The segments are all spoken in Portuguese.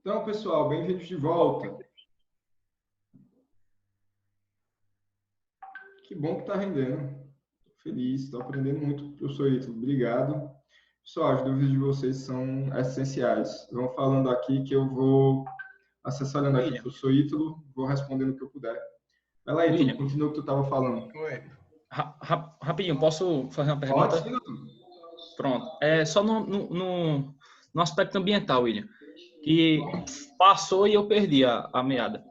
Então, pessoal, bem-vindos de volta. Que bom que está rendendo. Tô feliz, estou aprendendo muito, professor Ítalo. Obrigado. Pessoal, as dúvidas de vocês são essenciais. Vão falando aqui que eu vou acessando aqui o William, professor Ítalo, vou respondendo o que eu puder. Vai lá, Ítalo, William, continua o que tu estava falando. Oi. rapidinho, posso fazer uma Pode pergunta? sim, doutor. Pronto. É só no aspecto ambiental, William, que passou e eu perdi a meada.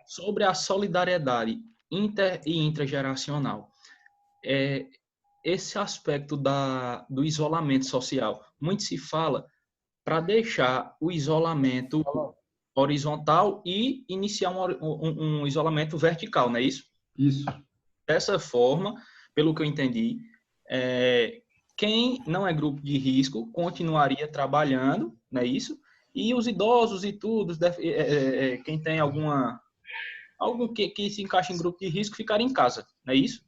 Sobre a solidariedade inter e intrageracional. É, esse aspecto do isolamento social, muito se fala para deixar o isolamento horizontal e iniciar um isolamento vertical, não é isso? Isso. Dessa forma, pelo que eu entendi, quem não é grupo de risco continuaria trabalhando, não é isso? E os idosos e tudo, quem tem algo que se encaixa em grupo de risco, ficar em casa, não é isso?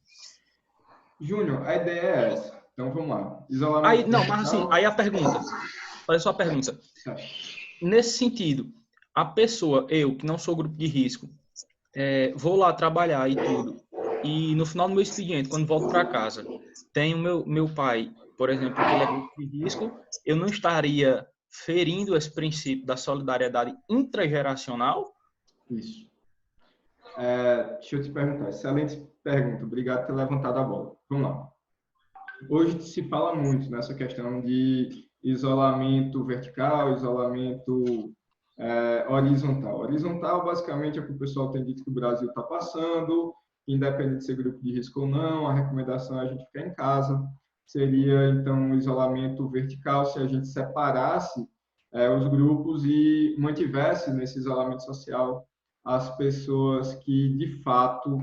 Júnior, a ideia é essa. Então, vamos lá. Isolamento Aí, não, mas assim, vertical. aí a pergunta, olha só a pergunta. Tá. Nesse sentido, a pessoa, eu, que não sou grupo de risco, vou lá trabalhar e tudo, e no final do meu expediente, quando volto para casa, tem o meu pai, por exemplo, que ele é grupo de risco, eu não estaria ferindo esse princípio da solidariedade intrageracional? Isso. Deixa eu te perguntar. Excelente pergunta. Obrigado por ter levantado a bola. Vamos lá. Hoje se fala muito nessa questão de isolamento vertical, isolamento horizontal. Horizontal, basicamente, é o que o pessoal tem dito que o Brasil está passando, independente de ser grupo de risco ou não, a recomendação é a gente ficar em casa. Seria, então, um isolamento vertical se a gente separasse os grupos e mantivesse nesse isolamento social as pessoas que, de fato,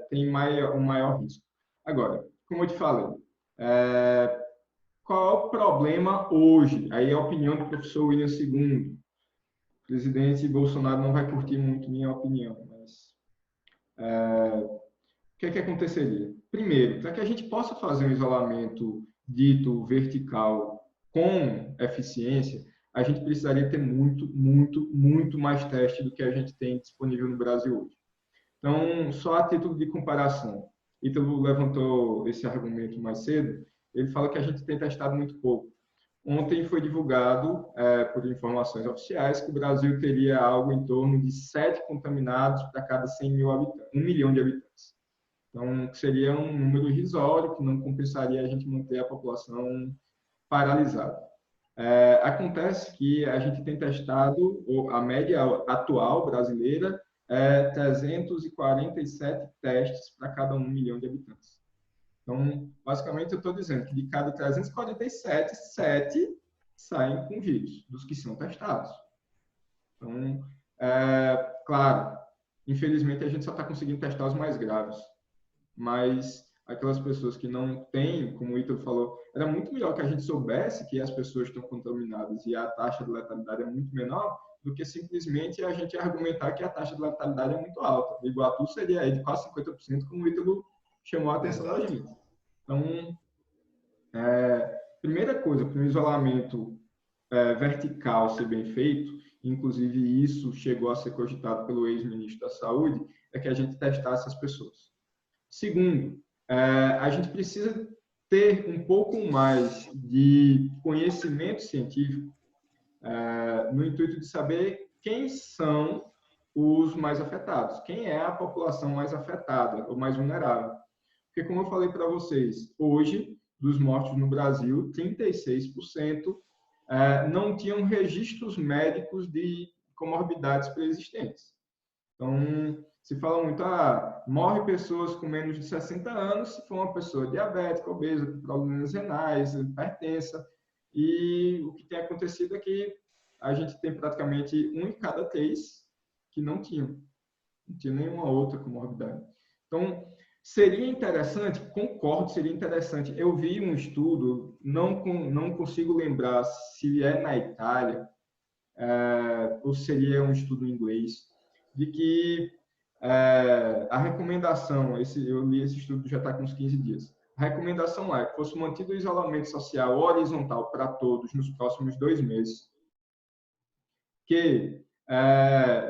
têm um maior risco. Agora, como eu te falei, qual é o problema hoje? Aí é a opinião do professor William II. O presidente Bolsonaro não vai curtir muito minha opinião, mas o que é que aconteceria? Primeiro, para que a gente possa fazer um isolamento dito vertical com eficiência, a gente precisaria ter muito, muito, muito mais teste do que a gente tem disponível no Brasil hoje. Então, só a título de comparação, Ítalo levantou esse argumento mais cedo, ele fala que a gente tem testado muito pouco. Ontem foi divulgado, por informações oficiais, que o Brasil teria algo em torno de 7 contaminados para cada 100 mil habitantes, 1 milhão de habitantes. Então, seria um número irrisório, que não compensaria a gente manter a população paralisada. Acontece que a gente tem testado, a média atual brasileira é 347 testes para cada 1 milhão de habitantes. Então, basicamente, eu estou dizendo que de cada 347, 7 saem com vírus, dos que são testados. Então, claro, infelizmente, a gente só está conseguindo testar os mais graves. Mas aquelas pessoas que não têm, como o Ítalo falou, era muito melhor que a gente soubesse que as pessoas estão contaminadas e a taxa de letalidade é muito menor do que simplesmente a gente argumentar que a taxa de letalidade é muito alta. O Iguatu seria aí de quase 50%, como o Ítalo chamou a atenção da gente. Então, primeira coisa, para um isolamento vertical ser bem feito, inclusive isso chegou a ser cogitado pelo ex-ministro da Saúde, é que a gente testasse as pessoas. Segundo, a gente precisa ter um pouco mais de conhecimento científico no intuito de saber quem são os mais afetados, quem é a população mais afetada ou mais vulnerável. Porque, como eu falei para vocês, hoje, dos mortos no Brasil, 36% não tinham registros médicos de comorbidades pré-existentes. Então, se fala muito, morre pessoas com menos de 60 anos se for uma pessoa diabética, obesa, com problemas renais, hipertensa. E o que tem acontecido é que a gente tem praticamente 1 em cada 3 que não tinham nenhuma outra comorbidade. Então, seria interessante, concordo, seria interessante. Eu vi um estudo, não consigo lembrar se é na Itália, ou seria um estudo em inglês, de que a recomendação, eu li esse estudo já está com uns 15 dias, a recomendação é que fosse mantido o isolamento social horizontal para todos nos próximos 2 meses, que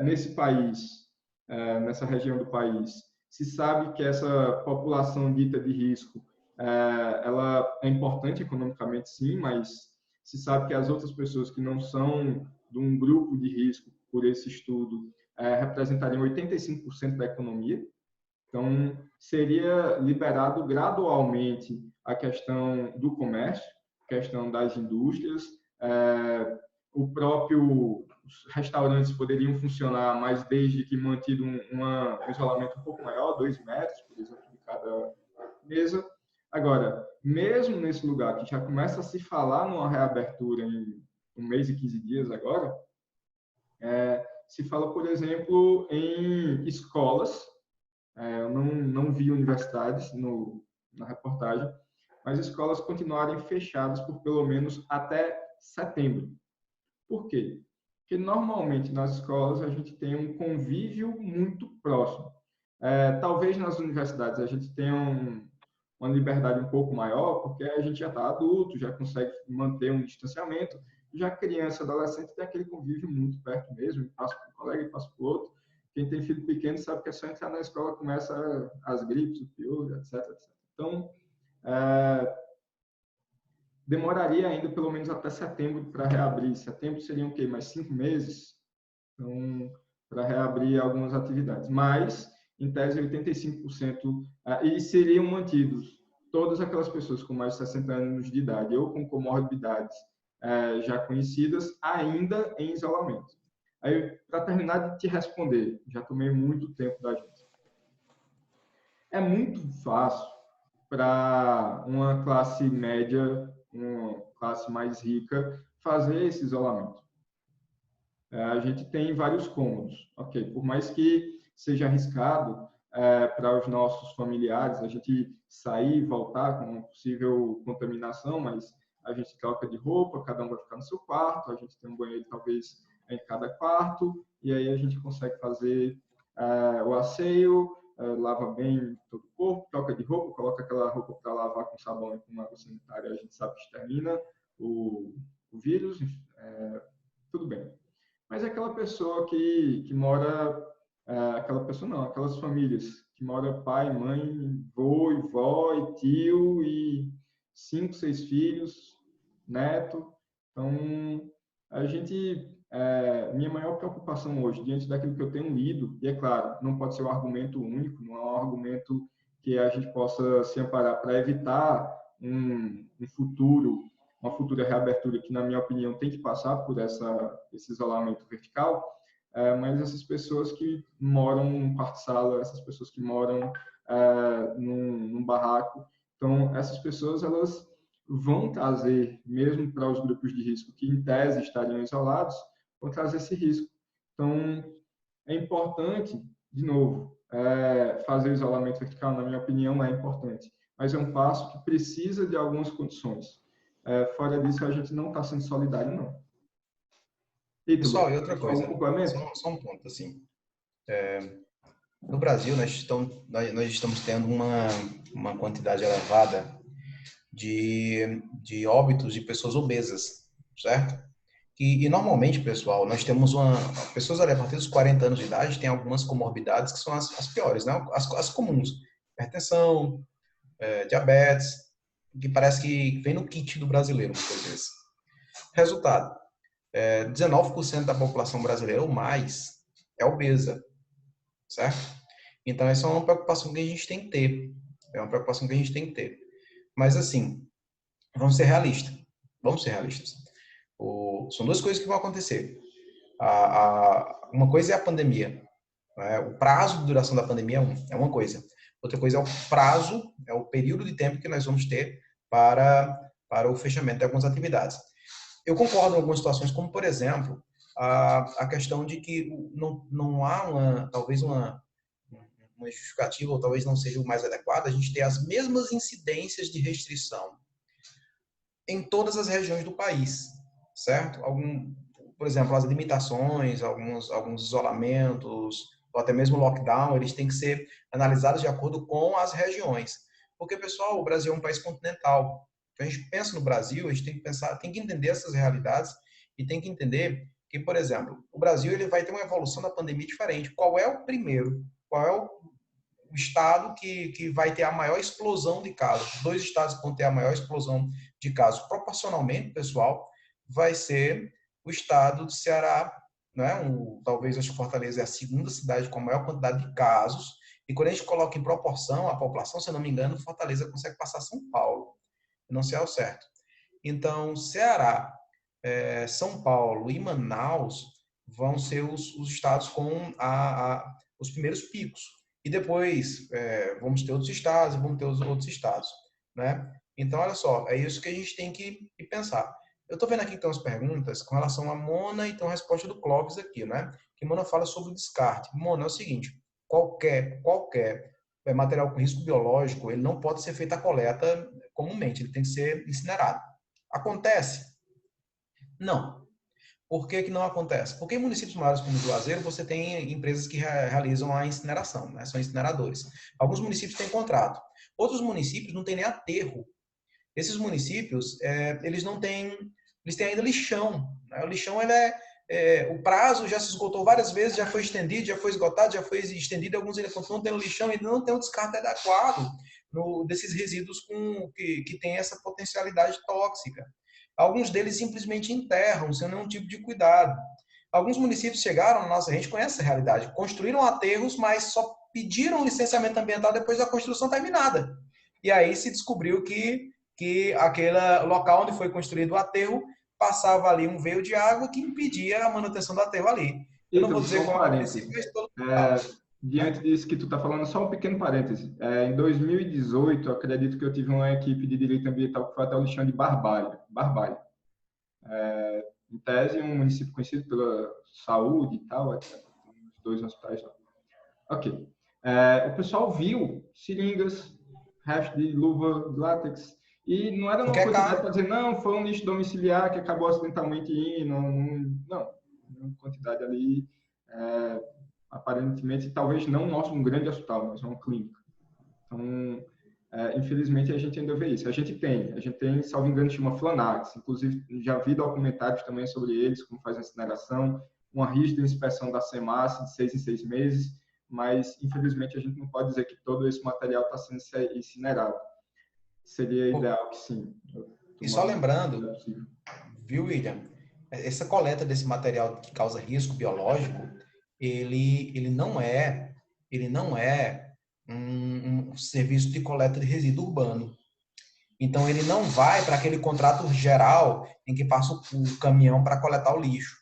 nesse país, nessa região do país, se sabe que essa população dita de risco, ela é importante economicamente, sim, mas se sabe que as outras pessoas que não são de um grupo de risco, por esse estudo, representariam 85% da economia. Então, seria liberado gradualmente a questão do comércio, a questão das indústrias, o próprio os restaurantes poderiam funcionar, mas desde que mantido um isolamento um pouco maior, 2 metros, por exemplo, de cada mesa. Agora, mesmo nesse lugar que já começa a se falar numa reabertura em 1 mês e 15 dias agora, se fala, por exemplo, em escolas. Eu não vi universidades na reportagem, mas escolas continuarem fechadas por pelo menos até setembro. Por quê? Porque normalmente nas escolas a gente tem um convívio muito próximo. Talvez nas universidades a gente tenha uma liberdade um pouco maior, porque a gente já está adulto, já consegue manter um distanciamento. Já criança, adolescente tem aquele convívio muito perto mesmo, passa para um colega e passa para o outro. Quem tem filho pequeno sabe que é só entrar na escola, começa as gripes, o piolho, etc, etc. Então, demoraria ainda pelo menos até setembro para reabrir. Setembro seriam o quê? Mais 5 meses? Então, para reabrir algumas atividades. Mas, em tese, 85%, e seriam mantidos todas aquelas pessoas com mais de 60 anos de idade ou com comorbidades já conhecidas, ainda em isolamento. Aí, para terminar de te responder, já tomei muito tempo da gente. É muito fácil para uma classe média, uma classe mais rica, fazer esse isolamento. A gente tem vários cômodos, ok? Por mais que seja arriscado para os nossos familiares, a gente sair e voltar com uma possível contaminação, mas a gente troca de roupa, cada um vai ficar no seu quarto, a gente tem um banheiro talvez em cada quarto, e aí a gente consegue fazer o asseio, lava bem todo o corpo, troca de roupa, coloca aquela roupa para lavar com sabão e com água sanitária, a gente sabe que extermina o vírus, tudo bem. Mas é aquela pessoa que mora, aquela pessoa não, aquelas famílias que mora pai, mãe, vô e vó e tio e 5, 6 filhos, neto. Então, a gente, minha maior preocupação hoje, diante daquilo que eu tenho lido, e é claro, não pode ser um argumento único, não é um argumento que a gente possa se amparar para evitar uma futura reabertura que, na minha opinião, tem que passar por esse isolamento vertical, mas essas pessoas que moram num quarto-sala, essas pessoas que moram num barraco, então, essas pessoas, elas vão trazer, mesmo para os grupos de risco que, em tese, estariam isolados, vão trazer esse risco. Então, é importante, de novo, fazer o isolamento vertical, na minha opinião, é importante, mas é um passo que precisa de algumas condições. Fora disso, a gente não está sendo solidário, não. Pessoal, e outra só coisa, um complemento? só um ponto, assim. No Brasil, nós estamos tendo uma quantidade elevada de óbitos de pessoas obesas, certo? E normalmente, pessoal, nós temos pessoas ali a partir dos 40 anos de idade têm algumas comorbidades que são as piores, né? As comuns. Hipertensão, diabetes, que parece que vem no kit do brasileiro, muitas vezes. Resultado, 19% da população brasileira ou mais é obesa, certo? Então, essa é uma preocupação que a gente tem que ter. É uma preocupação que a gente tem que ter. Mas, assim, vamos ser realistas. Vamos ser realistas. São duas coisas que vão acontecer. Uma coisa é a pandemia. Né? O prazo de duração da pandemia é uma coisa. Outra coisa é o prazo, é o período de tempo que nós vamos ter para o fechamento de algumas atividades. Eu concordo em algumas situações, como, por exemplo, a questão de que não há talvez uma justificativa, ou talvez não seja o mais adequado, a gente ter as mesmas incidências de restrição em todas as regiões do país, certo? Por exemplo, as limitações, alguns isolamentos, ou até mesmo lockdown, eles têm que ser analisados de acordo com as regiões. Porque, pessoal, o Brasil é um país continental. Então, a gente pensa no Brasil, a gente tem que entender essas realidades e tem que entender que, por exemplo, o Brasil ele vai ter uma evolução da pandemia diferente. Qual é o primeiro? Qual é o estado que vai ter a maior explosão de casos? Os dois estados que vão ter a maior explosão de casos, proporcionalmente, pessoal, vai ser o estado do Ceará, né? Talvez acho que Fortaleza é a segunda cidade com a maior quantidade de casos, e quando a gente coloca em proporção a população, se eu não me engano, Fortaleza consegue passar São Paulo, não sei ao certo. Então, Ceará, São Paulo e Manaus vão ser os estados com os primeiros picos. E depois vamos ter outros estados, vamos ter os outros estados, né? Então, olha só, é isso que a gente tem que pensar. Eu estou vendo aqui que tem umas perguntas com relação à Mona e tem uma resposta do Clóvis aqui, né? Que Mona fala sobre o descarte. Mona, é o seguinte, qualquer material com risco biológico, ele não pode ser feita a coleta comumente, ele tem que ser incinerado. Acontece? Não. Por que que não acontece? Porque em municípios maiores como Juazeiro, você tem empresas que realizam a incineração, né? São incineradores. Alguns municípios têm contrato. Outros municípios não têm nem aterro. Esses municípios, eles não têm, eles têm ainda lixão, né? O lixão, o prazo já se esgotou várias vezes, já foi estendido, já foi esgotado, já foi estendido, alguns ainda continuam tendo lixão, ainda não tem um descarte adequado desses resíduos que têm essa potencialidade tóxica. Alguns deles simplesmente enterram, sem nenhum tipo de cuidado. Alguns municípios chegaram, a gente conhece essa realidade, construíram aterros, mas só pediram licenciamento ambiental depois da construção terminada. E aí se descobriu que aquele local onde foi construído o aterro passava ali um veio de água que impedia a manutenção do aterro ali. Eu não vou dizer qual é o município, mas todo mundo diante disso que tu está falando, só um pequeno parêntese. Em 2018, acredito que eu tive uma equipe de direito ambiental que foi até o lixão de Barbalha. Em tese, um município conhecido pela saúde e tal, os dois hospitais lá. Ok. O pessoal viu seringas, resto de luva de látex, e não era uma quantidade para dizer, não, foi um lixo domiciliar que acabou acidentalmente indo, não. Uma quantidade ali, aparentemente, talvez não um grande hospital, mas uma clínica. Então, infelizmente, a gente ainda vê isso. A gente tem, salvo engano, chama Flanax. Inclusive, já vi documentários também sobre eles, como faz a incineração, uma rígida inspeção da SEMAS de 6 em 6 meses, mas, infelizmente, a gente não pode dizer que todo esse material está sendo incinerado. Seria ideal que sim. E só lembrando, viu, William? Essa coleta desse material que causa risco biológico, ele não é um serviço de coleta de resíduo urbano. Então, ele não vai para aquele contrato geral em que passa o caminhão para coletar o lixo.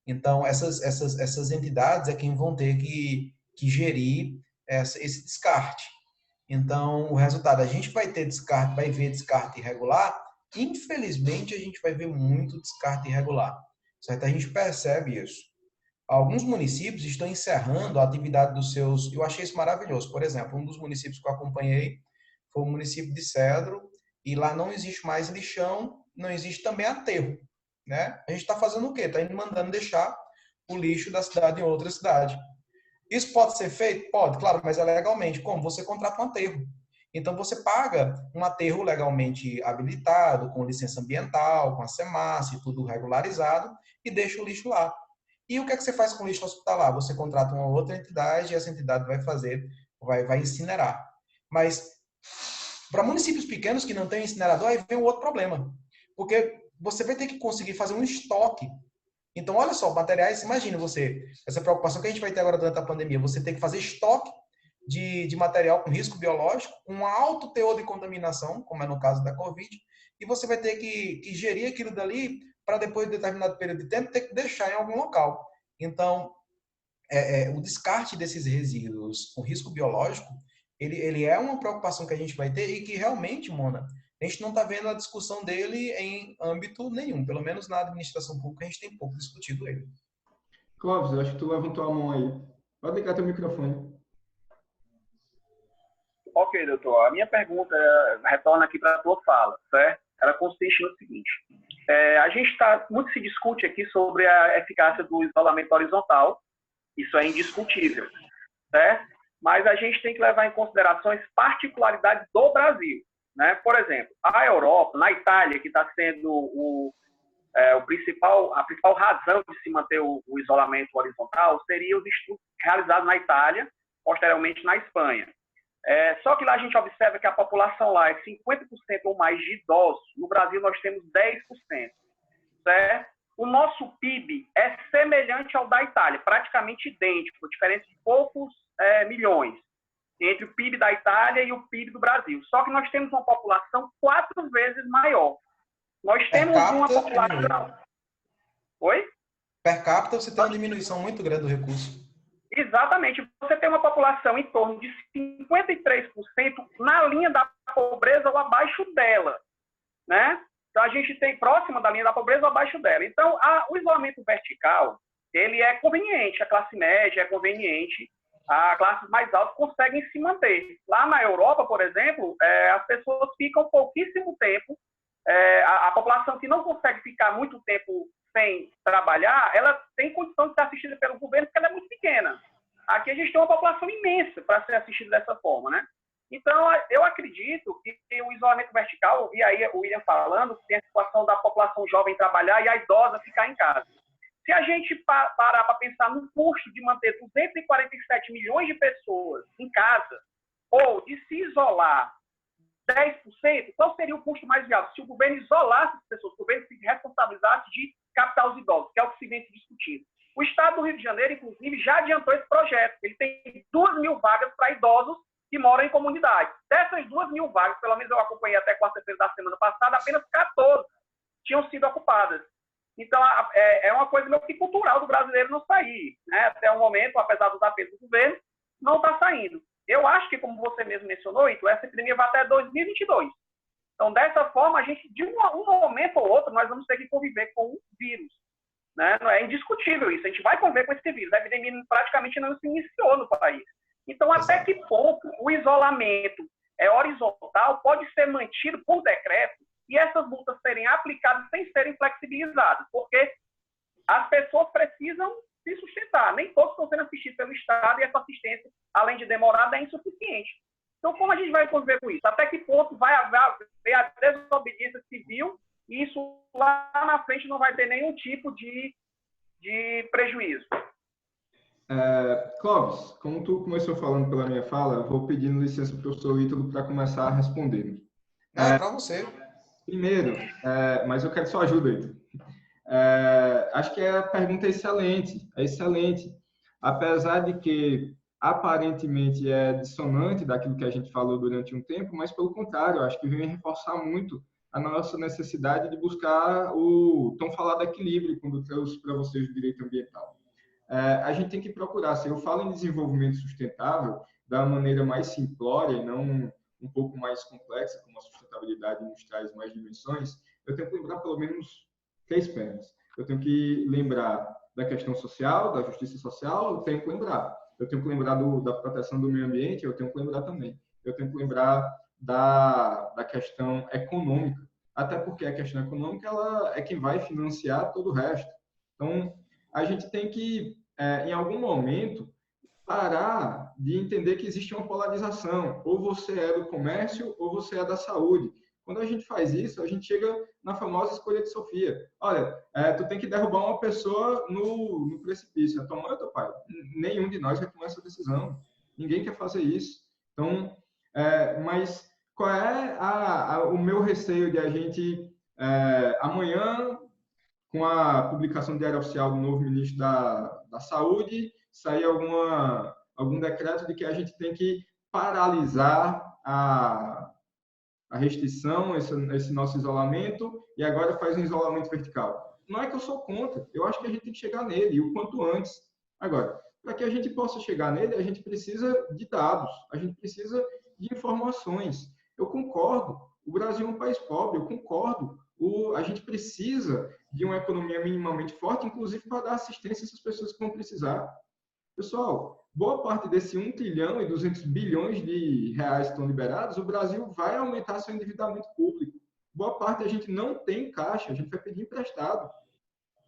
Então, essas entidades é quem vão ter que gerir esse descarte. Então, o resultado, a gente vai ver descarte irregular, infelizmente a gente vai ver muito descarte irregular, certo? A gente percebe isso. Alguns municípios estão encerrando a atividade dos seus, eu achei isso maravilhoso. Por exemplo, um dos municípios que eu acompanhei foi o município de Cedro, e lá não existe mais lixão, não existe também aterro, né? A gente está fazendo o quê? Está mandando deixar o lixo da cidade em outra cidade. Isso pode ser feito? Pode, claro, mas é legalmente. Como? Você contrata um aterro. Então, você paga um aterro legalmente habilitado, com licença ambiental, com a SEMAS, tudo regularizado, e deixa o lixo lá. E o que é que você faz com o lixo hospitalar? Você contrata uma outra entidade e essa entidade vai incinerar. Mas, para municípios pequenos que não têm incinerador, aí vem um outro problema. Porque você vai ter que conseguir fazer um estoque. Então, olha só, materiais, imagina você, essa preocupação que a gente vai ter agora durante a pandemia, você tem que fazer estoque de material com risco biológico, com um alto teor de contaminação, como é no caso da Covid, e você vai ter que gerir aquilo dali para depois de determinado período de tempo ter que deixar em algum local. Então, o descarte desses resíduos com risco biológico, ele é uma preocupação que a gente vai ter e que realmente, Mona, a gente não está vendo a discussão dele em âmbito nenhum. Pelo menos na administração pública a gente tem pouco discutido ele. Clóvis, eu acho que tu levantou a mão aí. Pode ligar teu microfone. Ok, doutor. A minha pergunta retorna aqui para a tua fala, certo? Ela consiste no seguinte. Muito se discute aqui sobre a eficácia do isolamento horizontal. Isso é indiscutível, certo? Mas a gente tem que levar em consideração as particularidades do Brasil, né? Por exemplo, a Europa, na Itália, que está sendo a principal razão de se manter o isolamento horizontal seria os estudos realizados na Itália, posteriormente na Espanha. Só que lá a gente observa que a população lá é 50% ou mais de idosos. No Brasil nós temos 10%. Certo? O nosso PIB é semelhante ao da Itália, praticamente idêntico, diferença de poucos milhões entre o PIB da Itália e o PIB do Brasil. Só que nós temos uma população 4 vezes maior. Nós temos uma população... Oi? Per capita você tem uma diminuição muito grande do recurso. Exatamente. Você tem uma população em torno de 53% na linha da pobreza ou abaixo dela, né? Então, a gente tem próxima da linha da pobreza ou abaixo dela. Então, o isolamento vertical, ele é conveniente. A classe média é conveniente. As classes mais altas conseguem se manter. Lá na Europa, por exemplo, as pessoas ficam pouquíssimo tempo. A população que não consegue ficar muito tempo sem trabalhar, ela tem condição de ser assistida pelo governo porque ela é muito pequena. Aqui a gente tem uma população imensa para ser assistida dessa forma, né? Então, eu acredito que o isolamento vertical, eu vi aí o William falando, que tem a situação da população jovem trabalhar e a idosa ficar em casa. Se a gente parar para pensar no custo de manter 247 milhões de pessoas em casa, ou de se isolar 10%, qual seria o custo mais viável? Se o governo isolasse as pessoas, se o governo se responsabilizasse de captar os idosos, que é o que se vem se discutindo. O Estado do Rio de Janeiro, inclusive, já adiantou esse projeto. Ele tem 2.000 vagas para idosos que moram em comunidades. Dessas 2.000 vagas, pelo menos eu acompanhei até quarta-feira da semana passada, apenas 14 tinham sido ocupadas. Então, é uma coisa meio que cultural do brasileiro não sair, né? Até o momento, apesar dos apelos do governo, não está saindo. Eu acho que, como você mesmo mencionou, Ito, essa epidemia vai até 2022. Então, dessa forma, a gente, de um momento ou outro, nós vamos ter que conviver com o vírus. Né? Não é indiscutível isso. A gente vai conviver com esse vírus. A epidemia praticamente não se iniciou no país. Então, até que ponto o isolamento horizontal pode ser mantido por decreto e essas multas serem aplicadas sem serem flexibilizadas? Porque as pessoas precisam se sustentar. Nem todos estão sendo assistidos pelo Estado e essa assistência, além de demorada, é insuficiente. Então, como a gente vai conviver com isso? Até que ponto vai haver a desobediência civil e isso lá na frente não vai ter nenhum tipo de prejuízo? Clóvis, como tu começou falando pela minha fala, eu vou pedindo licença para o professor Ítalo para começar a responder. É para você. Primeiro, mas eu quero sua ajuda, Ítalo. Acho que a pergunta é excelente. Apesar de que aparentemente é dissonante daquilo que a gente falou durante um tempo, mas pelo contrário, acho que vem reforçar muito a nossa necessidade de buscar o tão falado equilíbrio quando trouxe para vocês o direito ambiental. A gente tem que procurar, se eu falo em desenvolvimento sustentável da maneira mais simplória e não um pouco mais complexa, como a sustentabilidade nos traz mais dimensões, eu tenho que lembrar pelo menos 3 pernas. Eu tenho que lembrar da questão social, da justiça social, eu tenho que lembrar da proteção do meio ambiente, eu tenho que lembrar também. Eu tenho que lembrar da questão econômica, até porque a questão econômica ela é quem vai financiar todo o resto. Então, a gente tem que, em algum momento, parar de entender que existe uma polarização. Ou você é do comércio, ou você é da saúde. Quando a gente faz isso, a gente chega na famosa escolha de Sofia. Olha, tu tem que derrubar uma pessoa no precipício. É tua mãe ou teu pai? Nenhum de nós quer tomar essa decisão. Ninguém quer fazer isso. Então, mas qual é o meu receio de a gente, amanhã, com a publicação do Diário Oficial do novo ministro da Saúde, sair algum decreto de que a gente tem que paralisar a restrição, esse nosso isolamento, e agora faz um isolamento vertical. Não é que eu sou contra, eu acho que a gente tem que chegar nele, e o quanto antes. Agora, para que a gente possa chegar nele, a gente precisa de dados, a gente precisa de informações. Eu concordo, o Brasil é um país pobre, eu concordo, a gente precisa de uma economia minimamente forte, inclusive para dar assistência a essas pessoas que vão precisar. Pessoal, boa parte desse 1 trilhão e 200 bilhões de reais que estão liberados, o Brasil vai aumentar seu endividamento público. Boa parte a gente não tem caixa, a gente vai pedir emprestado.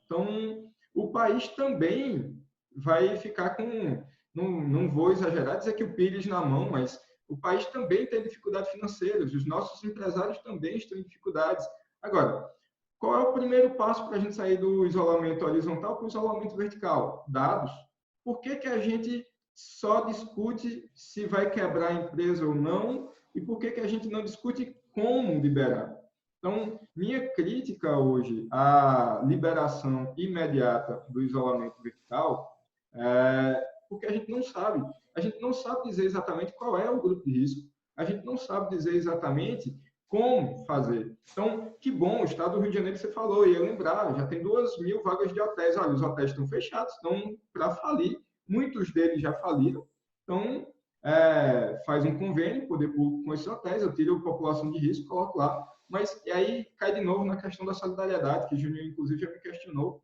Então, o país também vai ficar com... Não vou exagerar, dizer que o Pires na mão, mas o país também tem dificuldades financeiras, os nossos empresários também estão em dificuldades. Agora, Qual é o primeiro passo para a gente sair do isolamento horizontal para o isolamento vertical? Dados. Por que que a gente só discute se vai quebrar a empresa ou não? E por que que a gente não discute como liberar? Então, minha crítica hoje à liberação imediata do isolamento vertical é porque a gente não sabe. A gente não sabe dizer exatamente qual é o grupo de risco. A gente não sabe dizer exatamente como fazer. Então, que bom, o estado do Rio de Janeiro você falou, e eu lembrar, já tem 2.000 vagas de hotéis. Olha, os hotéis estão fechados, estão para falir. Muitos deles já faliram. Então, faz um convênio, poder público com esses hotéis, eu tiro a população de risco, coloco lá. Mas e aí cai de novo na questão da solidariedade, que o Júnior, inclusive, já me questionou.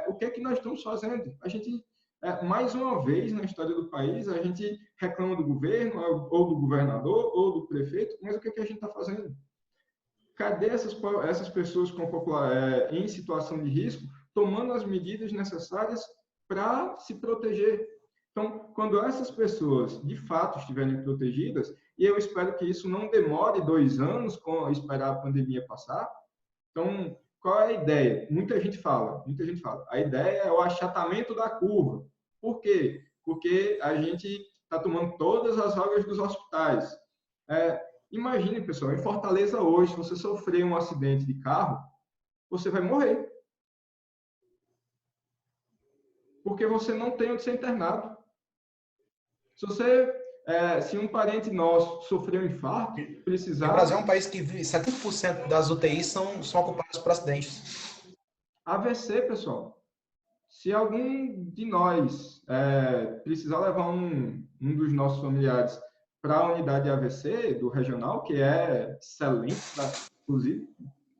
O que é que nós estamos fazendo? A gente, mais uma vez na história do país, a gente reclama do governo, ou do governador, ou do prefeito, mas o que é que a gente está fazendo? Cadê essas pessoas em situação de risco, tomando as medidas necessárias para se proteger? Então, quando essas pessoas, de fato, estiverem protegidas, e eu espero que isso não demore 2 anos com esperar a pandemia passar. Então, qual é a ideia? Muita gente fala. A ideia é o achatamento da curva. Por quê? Porque a gente está tomando todas as vagas dos hospitais. Imagine, pessoal, em Fortaleza hoje, se você sofrer um acidente de carro, você vai morrer. Porque você não tem onde ser internado. Se um parente nosso sofreu um infarto, precisar... O Brasil é um país que 70% das UTIs são ocupadas por acidentes. AVC, pessoal. Se algum de nós precisar levar um dos nossos familiares para a unidade de AVC do regional, que é excelente, inclusive,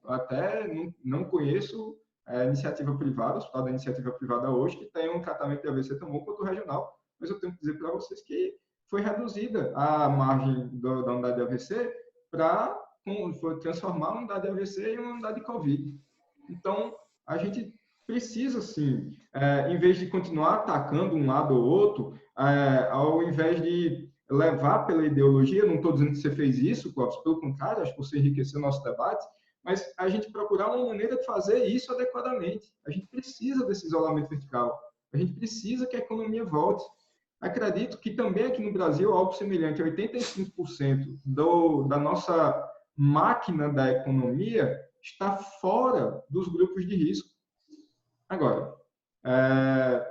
até não conheço a iniciativa privada, o hospital da iniciativa privada hoje, que tem um tratamento de AVC tão bom quanto o regional, mas eu tenho que dizer para vocês que foi reduzida a margem da unidade de AVC para transformar a unidade de AVC em uma unidade de Covid. Então, a gente precisa, sim, em vez de continuar atacando um lado ou outro, ao invés de levar pela ideologia, não estou dizendo que você fez isso, Clóvis, pelo contrário, acho que você enriqueceu o nosso debate, mas a gente procurar uma maneira de fazer isso adequadamente. A gente precisa desse isolamento vertical. A gente precisa que a economia volte. Acredito que também aqui no Brasil, algo semelhante, 85% da nossa máquina da economia está fora dos grupos de risco. Agora,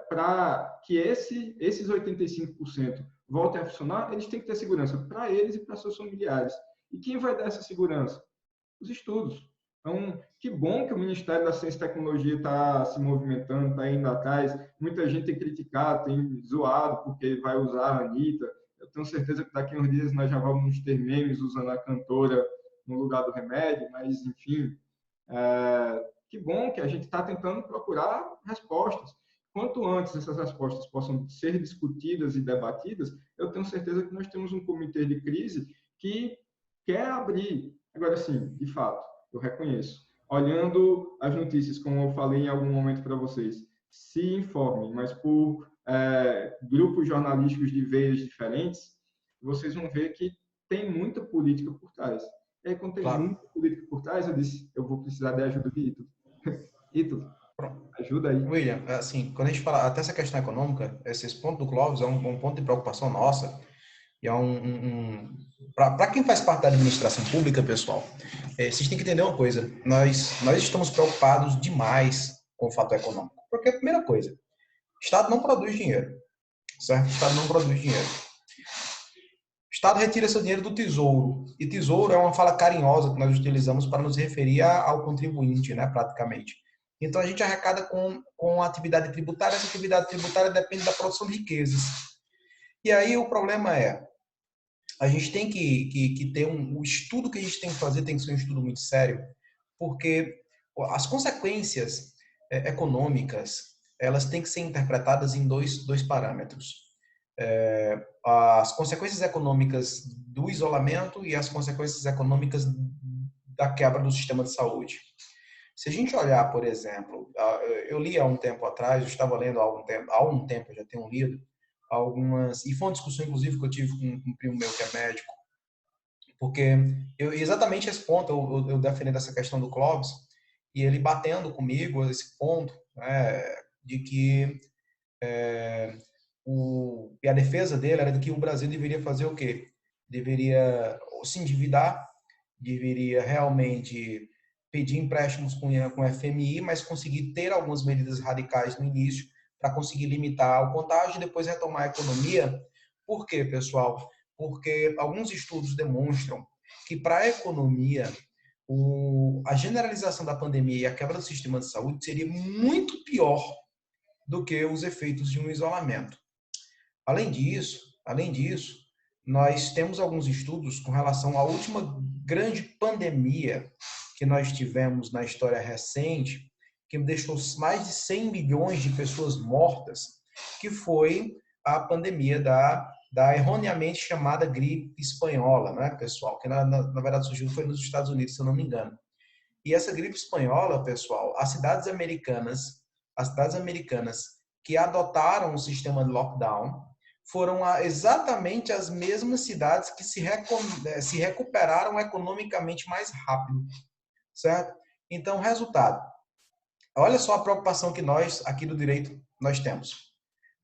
para que esses 85% voltem a funcionar, eles têm que ter segurança para eles e para seus familiares. E quem vai dar essa segurança? Os estudos. Então, que bom que o Ministério da Ciência e Tecnologia está se movimentando, está indo atrás. Muita gente tem criticado, tem zoado porque vai usar a Anitta. Eu tenho certeza que daqui a uns dias nós já vamos ter memes usando a cantora no lugar do remédio, mas, enfim, que bom que a gente está tentando procurar respostas. Quanto antes essas respostas possam ser discutidas e debatidas, eu tenho certeza que nós temos um comitê de crise que quer abrir. Agora, sim, de fato, eu reconheço. Olhando as notícias, como eu falei em algum momento para vocês, se informem, mas por grupos jornalísticos de veias diferentes, vocês vão ver que tem muita política por trás. E aí, quando tem muita política por trás, eu disse, eu vou precisar de ajuda de Ítalo. Ítalo, ajuda aí. William, assim, quando a gente fala até essa questão econômica, esse ponto do Clóvis é um ponto de preocupação nossa, e para quem faz parte da administração pública, pessoal, vocês têm que entender uma coisa, nós estamos preocupados demais com o fato econômico, porque a primeira coisa, o Estado não produz dinheiro, certo? O Estado não produz dinheiro. O Estado retira seu dinheiro do tesouro, e tesouro é uma fala carinhosa que nós utilizamos para nos referir ao contribuinte, né, praticamente. Então, a gente arrecada com a atividade tributária, essa atividade tributária depende da produção de riquezas. E aí o problema a gente tem que ter o estudo que a gente tem que fazer tem que ser um estudo muito sério, porque as consequências econômicas, elas têm que ser interpretadas em dois parâmetros. As consequências econômicas do isolamento e as consequências econômicas da quebra do sistema de saúde. Se a gente olhar, por exemplo, eu li há um tempo atrás, eu estava lendo há um tempo, eu já tenho lido, algumas, e foi uma discussão, inclusive, que eu tive com um primo meu que é médico, porque exatamente esse ponto, eu defendendo essa questão do Clóvis, e ele batendo comigo esse ponto, né, de que e a defesa dele era de que o Brasil deveria fazer o quê? Deveria se endividar, deveria realmente pedir empréstimos com FMI, mas conseguir ter algumas medidas radicais no início para conseguir limitar o contágio e depois retomar a economia. Por quê, pessoal? Porque alguns estudos demonstram que para a economia, a generalização da pandemia e a quebra do sistema de saúde seria muito pior do que os efeitos de um isolamento. Além disso, nós temos alguns estudos com relação à última grande pandemia que nós tivemos na história recente, que deixou mais de 100 milhões de pessoas mortas, que foi a pandemia da erroneamente chamada gripe espanhola, né, pessoal? Que na verdade surgiu foi nos Estados Unidos, se eu não me engano. E essa gripe espanhola, pessoal, as cidades americanas que adotaram o sistema de lockdown foram exatamente as mesmas cidades que se recuperaram economicamente mais rápido, certo? Então, resultado. Olha só a preocupação que nós, aqui do direito, nós temos.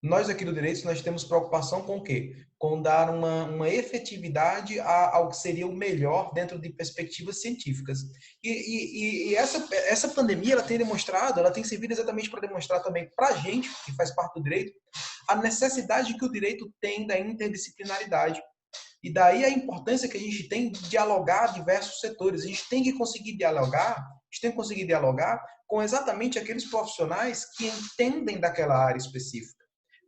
Nós aqui do direito, nós temos preocupação com o quê? Com dar uma efetividade ao que seria o melhor dentro de perspectivas científicas. E essa pandemia, ela tem demonstrado, ela tem servido exatamente para demonstrar também para a gente, que faz parte do direito, a necessidade que o direito tem da interdisciplinaridade. E daí a importância que a gente tem de dialogar diversos setores. A gente tem que conseguir dialogar, com exatamente aqueles profissionais que entendem daquela área específica.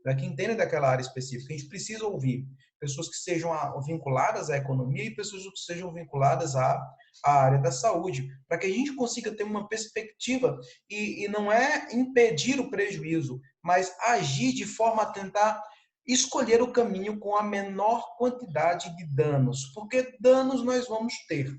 Para que entendem daquela área específica, a gente precisa ouvir pessoas que sejam vinculadas à economia e pessoas que sejam vinculadas à área da saúde, para que a gente consiga ter uma perspectiva e não é impedir o prejuízo, mas agir de forma a tentar escolher o caminho com a menor quantidade de danos, porque danos nós vamos ter,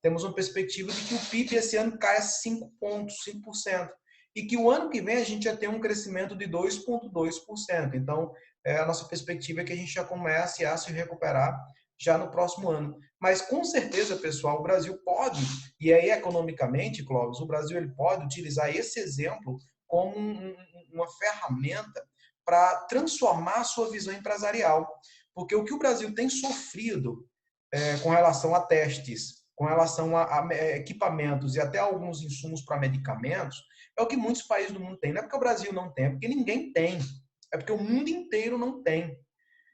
Temos uma perspectiva de que o PIB esse ano caia 5%, e que o ano que vem a gente já tem um crescimento de 2,2%. Então, a nossa perspectiva é que a gente já comece a se recuperar já no próximo ano. Mas, com certeza, pessoal, o Brasil pode, e aí economicamente, Clóvis, o Brasil ele pode utilizar esse exemplo como uma ferramenta para transformar a sua visão empresarial. Porque o que o Brasil tem sofrido com relação a testes, com relação a equipamentos e até alguns insumos para medicamentos, é o que muitos países do mundo têm. Não é porque o Brasil não tem, é porque ninguém tem. É porque o mundo inteiro não tem.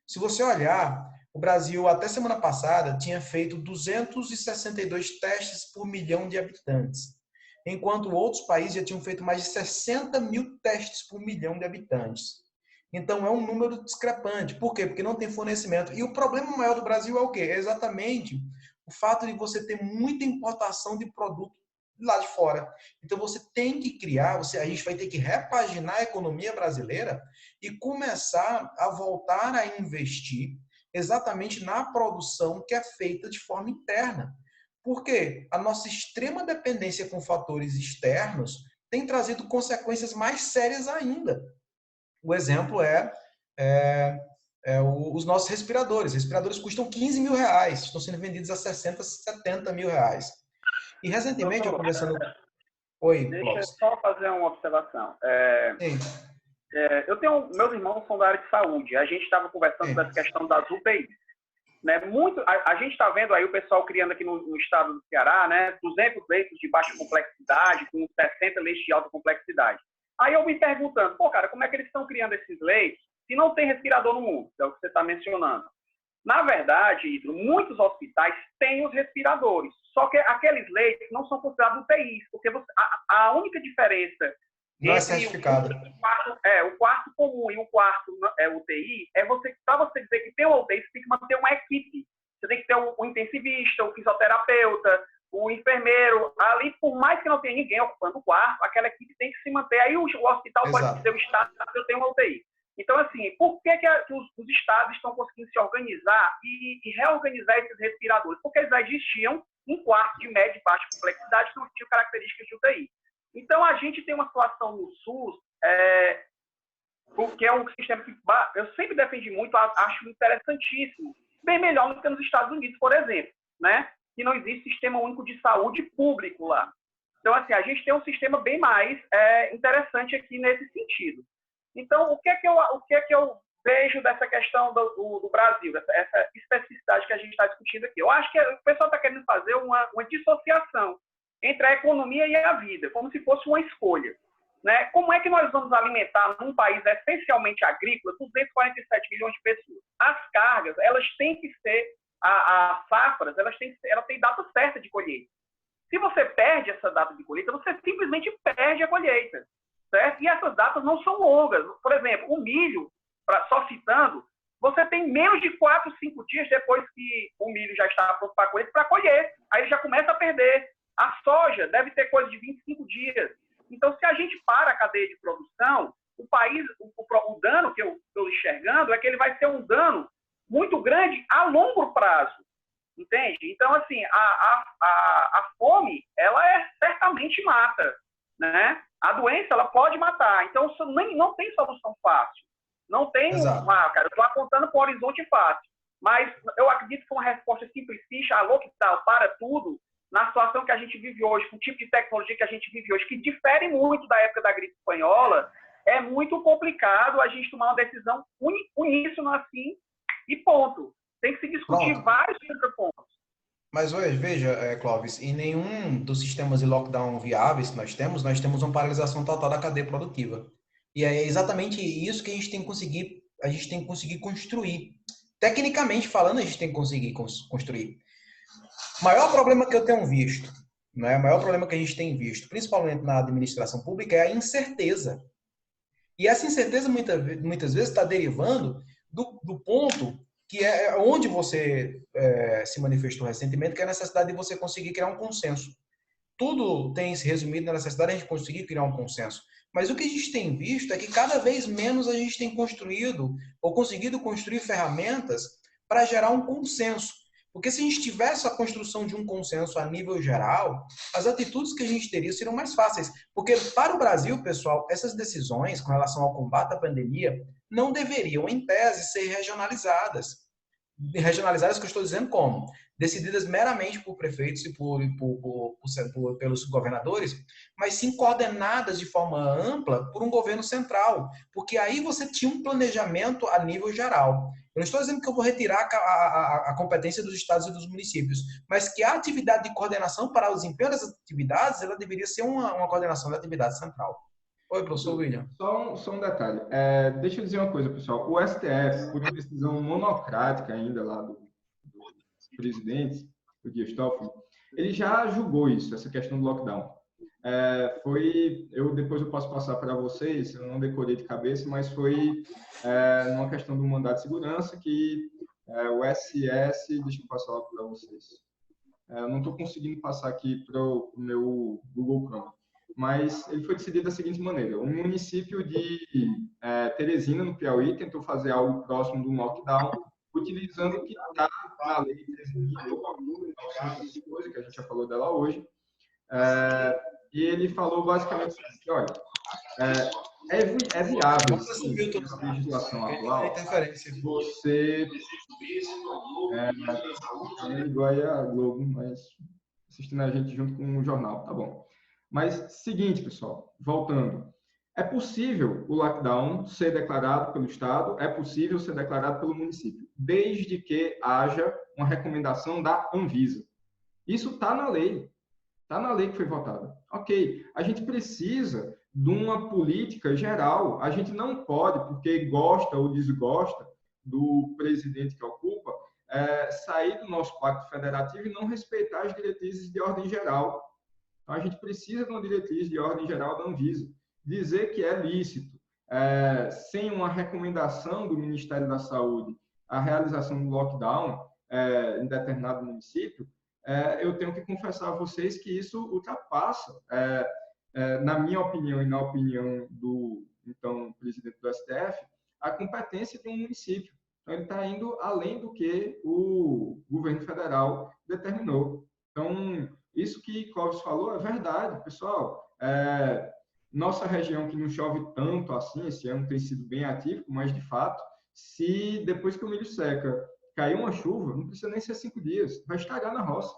Se você olhar, o Brasil, até semana passada, tinha feito 262 testes por milhão de habitantes, enquanto outros países já tinham feito mais de 60 mil testes por milhão de habitantes. Então, é um número discrepante. Por quê? Porque não tem fornecimento. E o problema maior do Brasil é o quê? É exatamente o fato de você ter muita importação de produto lá de fora. Então, você tem que criar, a gente vai ter que repaginar a economia brasileira e começar a voltar a investir exatamente na produção que é feita de forma interna. Porque a nossa extrema dependência com fatores externos tem trazido consequências mais sérias ainda. O exemplo os nossos respiradores. Respiradores custam 15 mil reais, estão sendo vendidos a 60, 70 mil reais. E recentemente, eu conversando... Oi, deixa eu Clóvis. só fazer uma observação. Sim. Meus irmãos são da área de saúde. A gente estava conversando sobre essa questão das UTIs. Né, a gente está vendo aí o pessoal criando aqui no estado do Ceará, né, 200 leitos de baixa complexidade, com 60 leitos de alta complexidade. Aí eu me perguntando, cara, como é que eles estão criando esses leitos se não tem respirador no mundo? É o que você está mencionando. Na verdade, Hidro, muitos hospitais têm os respiradores, só que aqueles leitos não são considerados UTIs, porque a única diferença não é certificado. O quarto comum e o quarto UTI é para você dizer que tem uma UTI, você tem que manter uma equipe. Você tem que ter o intensivista, o fisioterapeuta, o enfermeiro. Ali, por mais que não tenha ninguém ocupando o quarto, aquela equipe tem que se manter. Aí o hospital pode dizer, o estado, eu tenho uma UTI. Então, assim, por que os estados estão conseguindo se organizar e reorganizar esses respiradores? Porque eles já existiam em quartos de média e baixa complexidade que não tinham características de UTI. Então, a gente tem uma situação no SUS, porque é um sistema que eu sempre defendi muito, acho interessantíssimo, bem melhor do que nos Estados Unidos, por exemplo, né? Que não existe sistema único de saúde público lá. Então, assim, a gente tem um sistema bem mais interessante aqui nesse sentido. Então, o que é que eu vejo dessa questão do Brasil, essa especificidade que a gente está discutindo aqui? Eu acho que o pessoal está querendo fazer uma dissociação entre a economia e a vida, como se fosse uma escolha. Né? Como é que nós vamos alimentar num país essencialmente agrícola 247 milhões de pessoas? As cargas, elas têm que ser, as safras, ela tem data certa de colheita. Se você perde essa data de colheita, você simplesmente perde a colheita. Certo? E essas datas não são longas. Por exemplo, o milho, só citando, você tem menos de 4, 5 dias depois que o milho já está pronto para colher. Aí ele já começa a perder. A soja deve ter coisa de 25 dias. Então, se a gente para a cadeia de produção, o dano que eu estou enxergando é que ele vai ser um dano muito grande a longo prazo. Entende? Então, assim, a fome, ela certamente mata, né? A doença, ela pode matar. Então, não tem solução fácil. Não tem cara, eu estou apontando para um horizonte fácil. Mas eu acredito que uma resposta simplista, lockdown, para tudo, na situação que a gente vive hoje, com o tipo de tecnologia que a gente vive hoje, que difere muito da época da gripe espanhola, é muito complicado a gente tomar uma decisão uníssona assim e ponto. Tem que se discutir vários pontos. Mas hoje, veja, Clóvis, em nenhum dos sistemas de lockdown viáveis que nós temos uma paralisação total da cadeia produtiva. E é exatamente isso que a gente tem que conseguir construir. Tecnicamente falando, a gente tem que conseguir construir. O maior problema que eu tenho visto, né, o maior problema que a gente tem visto, principalmente na administração pública, é a incerteza. E essa incerteza muitas vezes está derivando do ponto que é onde você se manifestou recentemente, que é a necessidade de você conseguir criar um consenso. Tudo tem se resumido na necessidade de a gente conseguir criar um consenso. Mas o que a gente tem visto é que cada vez menos a gente tem construído ou conseguido construir ferramentas para gerar um consenso. Porque se a gente tivesse a construção de um consenso a nível geral, as atitudes que a gente teria seriam mais fáceis. Porque para o Brasil, pessoal, essas decisões com relação ao combate à pandemia não deveriam, em tese, ser regionalizadas. Regionalizadas que eu estou dizendo como? Decididas meramente por prefeitos e pelos governadores, mas sim coordenadas de forma ampla por um governo central, porque aí você tinha um planejamento a nível geral. Eu não estou dizendo que eu vou retirar a competência dos estados e dos municípios, mas que a atividade de coordenação para o desempenho dessas atividades, ela deveria ser uma coordenação da atividade central. Oi, professor William. Só um detalhe. Deixa eu dizer uma coisa, pessoal. O STF, por uma decisão monocrática ainda lá do presidente, o Dias Toffoli, ele já julgou isso, essa questão do lockdown. Depois eu posso passar para vocês, eu não decorei de cabeça, mas foi numa questão do mandato de segurança que o SS, deixa eu passar lá para vocês. Eu não estou conseguindo passar aqui para o meu Google Chrome, mas ele foi decidido da seguinte maneira: o município de Teresina, no Piauí, tentou fazer algo próximo do lockdown, utilizando o que está na lei 13.911, que a gente já falou dela hoje, e ele falou basicamente assim, olha, é viável, sim, na legislação atual, você... é igual a Globo, mas assistindo a gente junto com o jornal, tá bom. Mas, seguinte, pessoal, voltando. É possível o lockdown ser declarado pelo Estado, é possível ser declarado pelo município, desde que haja uma recomendação da Anvisa. Isso está na lei. Está na lei que foi votada. Ok, a gente precisa de uma política geral. A gente não pode, porque gosta ou desgosta do presidente que ocupa, sair do nosso pacto federativo e não respeitar as diretrizes de ordem geral. Então, a gente precisa de uma diretriz de ordem geral da Anvisa. Dizer que é lícito, sem uma recomendação do Ministério da Saúde, a realização do lockdown em determinado município, eu tenho que confessar a vocês que isso ultrapassa, na minha opinião e na opinião do então presidente do STF, a competência de um município. Então, ele está indo além do que o governo federal determinou. Então, isso que Clóvis falou é verdade, pessoal. Nossa região, que não chove tanto assim, esse ano tem sido bem atípico, mas, de fato, se depois que o milho seca cair uma chuva, não precisa nem ser 5 dias, vai estragar na roça.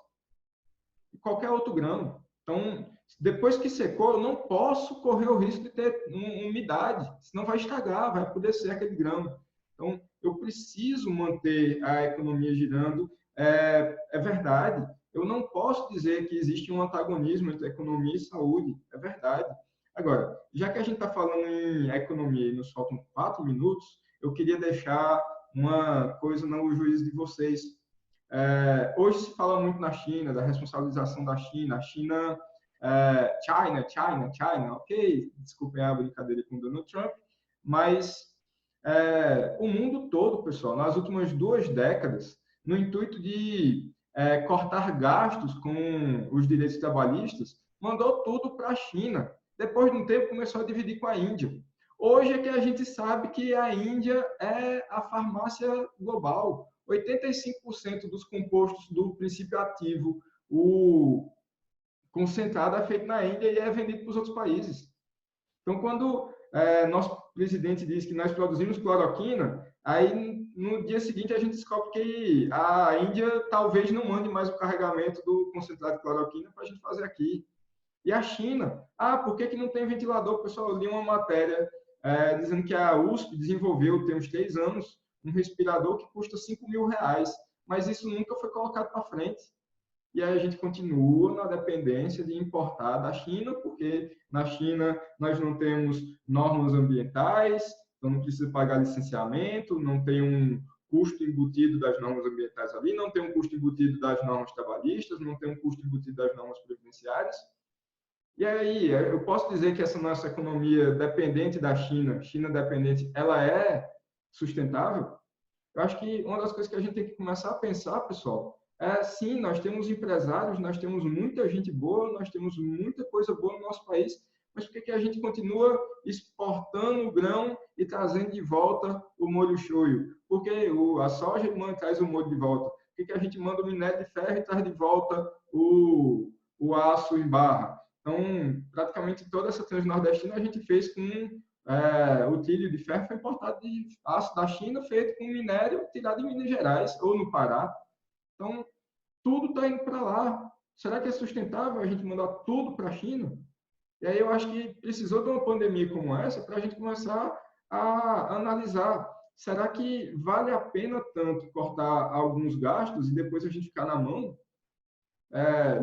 E qualquer outro grão. Então, Depois que secou, eu não posso correr o risco de ter umidade, senão vai estragar, vai apodrecer aquele grão. Então, eu preciso manter a economia girando. É verdade, eu não posso dizer que existe um antagonismo entre economia e saúde, é verdade. Agora, já que a gente está falando em economia e nos faltam 4 minutos, eu queria deixar uma coisa no juízo de vocês. Hoje se fala muito na China, da responsabilização da China. A China, China, ok, desculpem a brincadeira com o Donald Trump, mas o mundo todo, pessoal, nas últimas 2 décadas, no intuito de cortar gastos com os direitos trabalhistas, mandou tudo para a China. Depois de um tempo, começou a dividir com a Índia. Hoje é que a gente sabe que a Índia é a farmácia global. 85% dos compostos do princípio ativo, o concentrado, é feito na Índia e é vendido para os outros países. Então, quando nosso presidente diz que nós produzimos cloroquina, aí no dia seguinte a gente descobre que a Índia talvez não mande mais o carregamento do concentrado de cloroquina para a gente fazer aqui. E a China, por que não tem ventilador? Pessoal, eu li uma matéria dizendo que a USP desenvolveu, tem uns 3 anos, um respirador que custa R$5.000, mas isso nunca foi colocado para frente. E aí a gente continua na dependência de importar da China, porque na China nós não temos normas ambientais, então não precisa pagar licenciamento, não tem um custo embutido das normas ambientais ali, não tem um custo embutido das normas trabalhistas, não tem um custo embutido das normas previdenciárias. E aí, eu posso dizer que essa nossa economia dependente da China, China dependente, ela é sustentável? Eu acho que uma das coisas que a gente tem que começar a pensar, pessoal, sim, nós temos empresários, nós temos muita gente boa, nós temos muita coisa boa no nosso país, mas por que a gente continua exportando o grão e trazendo de volta o molho shoyu? Porque a soja traz o molho de volta. Por que a gente manda o minério de ferro e traz de volta o aço em barra? Então, praticamente toda essa transnordestina a gente fez com o trilho de ferro foi importado de aço da China, feito com minério tirado em Minas Gerais ou no Pará. Então, tudo está indo para lá. Será que é sustentável a gente mandar tudo para a China? E aí eu acho que precisou de uma pandemia como essa para a gente começar a analisar. Será que vale a pena tanto cortar alguns gastos e depois a gente ficar na mão?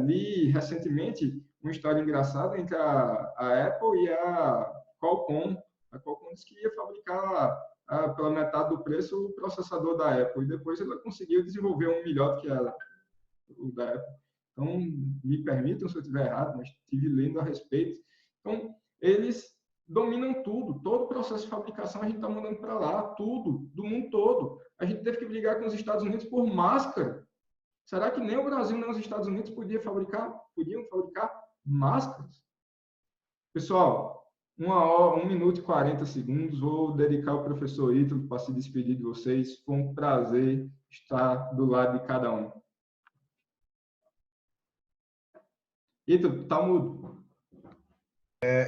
Li recentemente uma história engraçada entre a Apple e a Qualcomm. A Qualcomm disse que ia fabricar pela metade do preço o processador da Apple, e depois ela conseguiu desenvolver um melhor do que o da Apple. Então, me permitam se eu estiver errado, mas estive lendo a respeito. Então, eles dominam tudo, todo o processo de fabricação a gente está mandando para lá, tudo, do mundo todo. A gente teve que brigar com os Estados Unidos por máscara. Será que nem o Brasil nem os Estados Unidos podiam fabricar máscaras? Pessoal, 1 minuto e 40 segundos. Vou dedicar ao professor Ítalo para se despedir de vocês. Foi um prazer estar do lado de cada um. Ítalo, está mudo.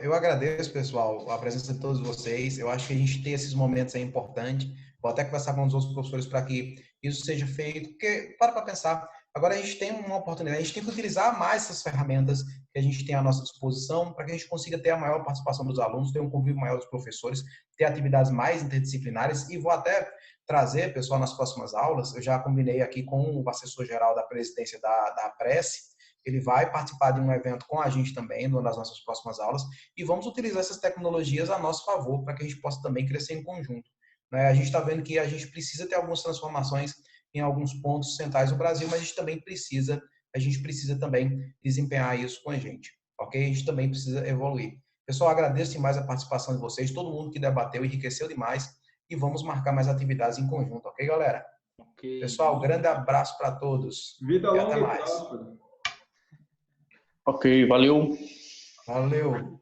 Eu agradeço, pessoal, a presença de todos vocês. Eu acho que a gente ter esses momentos é importante. Vou até conversar com os outros professores para que isso seja feito, porque, para pensar, agora a gente tem uma oportunidade, a gente tem que utilizar mais essas ferramentas que a gente tem à nossa disposição para que a gente consiga ter a maior participação dos alunos, ter um convívio maior dos professores, ter atividades mais interdisciplinares, e vou até trazer, pessoal, nas próximas aulas, eu já combinei aqui com o assessor-geral da presidência da Prece, ele vai participar de um evento com a gente também, numa das nossas próximas aulas, e vamos utilizar essas tecnologias a nosso favor para que a gente possa também crescer em conjunto. A gente está vendo que a gente precisa ter algumas transformações em alguns pontos centrais do Brasil, mas a gente precisa também desempenhar isso com a gente, ok? A gente também precisa evoluir. Pessoal, agradeço demais a participação de vocês, todo mundo que debateu, enriqueceu demais, e vamos marcar mais atividades em conjunto, ok, galera? Okay. Pessoal, grande abraço para todos. Vida longa e até mais. Ok, valeu. Valeu.